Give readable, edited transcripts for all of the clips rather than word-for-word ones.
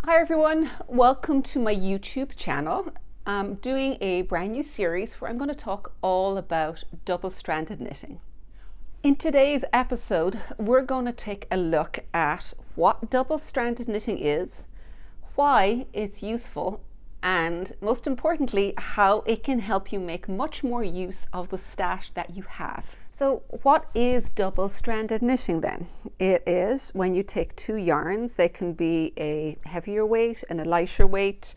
Hi everyone, welcome to my YouTube channel. I'm doing a brand new series where I'm going to talk all about double-stranded knitting. In today's episode, we're going to take a look at what double-stranded knitting is, why it's useful, and most importantly, how it can help you make much more use of the stash that you have. So what is double-stranded knitting then? It is when you take two yarns. They can be a heavier weight and a lighter weight,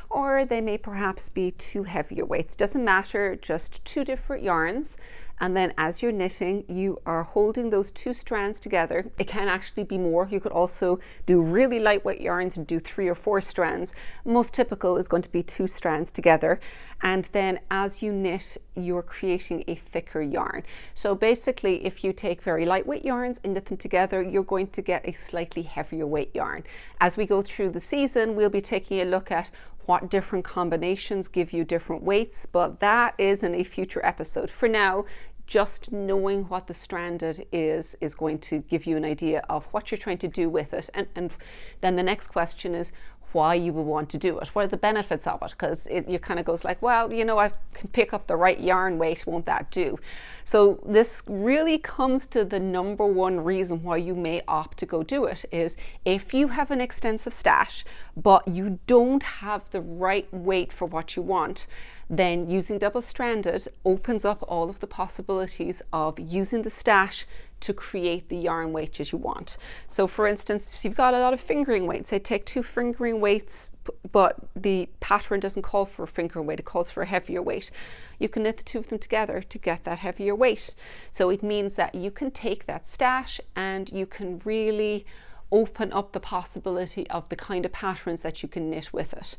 or they may perhaps be two heavier weights. Doesn't matter, just two different yarns. And then as you're knitting, you are holding those two strands together. It can actually be more. You could also do really lightweight yarns and do 3 or 4 strands. Most typical is going to be 2 strands together. And then as you knit, you're creating a thicker yarn. So basically, if you take very lightweight yarns and knit them together, you're going to get a slightly heavier weight yarn. As we go through the season, we'll be taking a look at what different combinations give you different weights, but that is in a future episode. For now, just knowing what the stranded is going to give you an idea of what you're trying to do with it. And then the next question is why you would want to do it. What are the benefits of it? Because you kind of goes like, well, you know, I can pick up the right yarn weight, won't that do? So this really comes to the number one reason why you may opt to go do it is if you have an extensive stash, but you don't have the right weight for what you want, then using double-stranded opens up all of the possibilities of using the stash to create the yarn weight as you want. So for instance, if you've got a lot of fingering weights, say take 2 fingering weights, but the pattern doesn't call for a fingering weight, it calls for a heavier weight. You can knit the 2 of them together to get that heavier weight. So it means that you can take that stash and you can really open up the possibility of the kind of patterns that you can knit with it.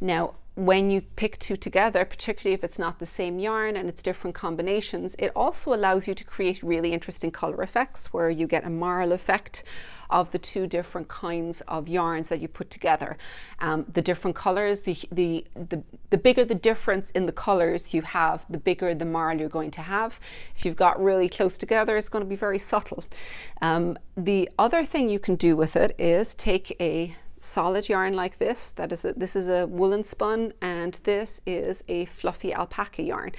Now, when you pick 2 together, particularly if it's not the same yarn and it's different combinations, it also allows you to create really interesting color effects where you get a marl effect of the 2 different kinds of yarns that you put together. The different colors, the bigger the difference in the colors you have, the bigger the marl you're going to have. If you've got really close together, it's going to be very subtle. The other thing you can do with it is take a solid yarn like this. This is a woolen spun and this is a fluffy alpaca yarn.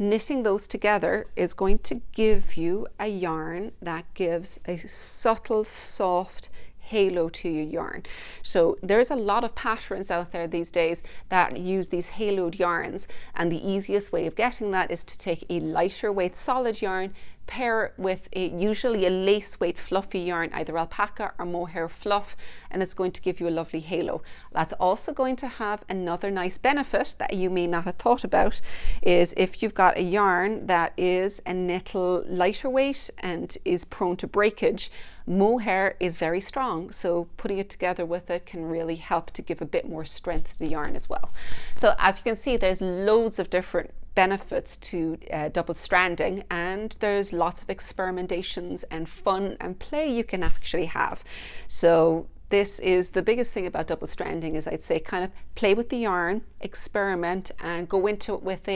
Knitting those together is going to give you a yarn that gives a subtle, soft halo to your yarn. So there's a lot of patterns out there these days that use these haloed yarns, and the easiest way of getting that is to take a lighter weight solid yarn, pair it with usually a lace weight fluffy yarn, either alpaca or mohair fluff, and it's going to give you a lovely halo. That's also going to have another nice benefit that you may not have thought about, is if you've got a yarn that is a little lighter weight and is prone to breakage, mohair is very strong, so putting it together with it can really help to give a bit more strength to the yarn as well. So as you can see, there's loads of different benefits to double-stranding, and there's lots of experimentations and fun and play you can actually have. So this is the biggest thing about double-stranding, is I'd say kind of play with the yarn, experiment, and go into it with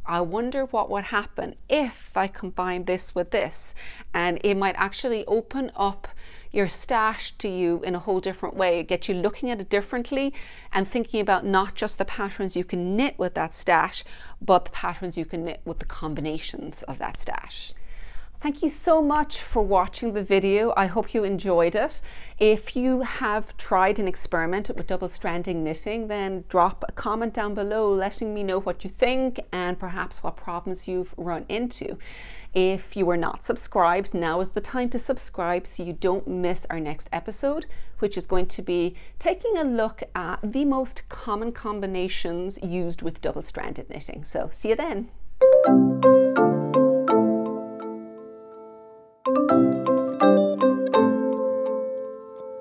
I wonder what would happen if I combine this with this. And it might actually open up your stash to you in a whole different way, get you looking at it differently and thinking about not just the patterns you can knit with that stash, but the patterns you can knit with the combinations of that stash. Thank you so much for watching the video. I hope you enjoyed it. If you have tried and experimented with double-stranding knitting, then drop a comment down below letting me know what you think and perhaps what problems you've run into. If you are not subscribed, now is the time to subscribe so you don't miss our next episode, which is going to be taking a look at the most common combinations used with double-stranded knitting. So see you then.